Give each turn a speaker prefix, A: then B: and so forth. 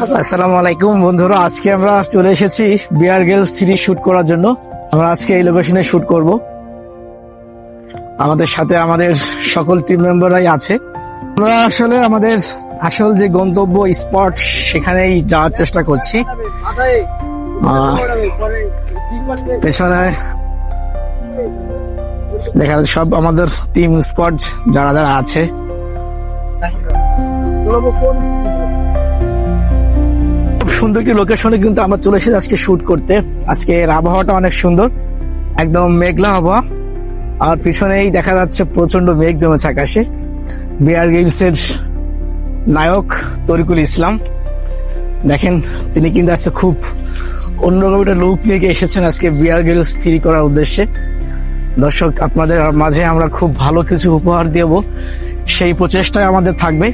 A: আসসালামু আলাইকুম বন্ধুরা, আজকে আমরা চলে এসেছি বিয়ার গ্রিলস 3 শুট করার জন্য। আমরা আজকে এই লোকেশনে শুট করব। আমাদের সাথে আমাদের সকল টিম মেম্বাররাই আছে। আমরা আসলে আমাদের আসল যে গন্তব্য স্পট সেখানেই যাওয়ার চেষ্টা করছি। পেছনে দেখা যাচ্ছে সব আমাদের টিম স্কোয়াড যারা যারা আছে। সুন্দর একটি লোকেশনে কিন্তু আমরা চলে এসেছি আজকে শুট করতে। আজকের আবহাওয়াটা অনেক সুন্দর, একদম মেঘলা আবহাওয়া, আর পিছনেই দেখা যাচ্ছে প্রচন্ড মেঘ জমেছে আকাশে। বিয়ার গ্রিলস এর নায়ক তরিকুল ইসলাম, দেখেন তিনি কিন্তু আজকে খুব অন্যরকম একটা লুক নিয়ে এসেছেন আজকে বিয়ার গ্রিলস 3 করার উদ্দেশ্যে। দর্শক, আপনাদের মাঝে আমরা খুব ভালো কিছু উপহার দেব, সেই প্রচেষ্টায় আমাদের থাকবে।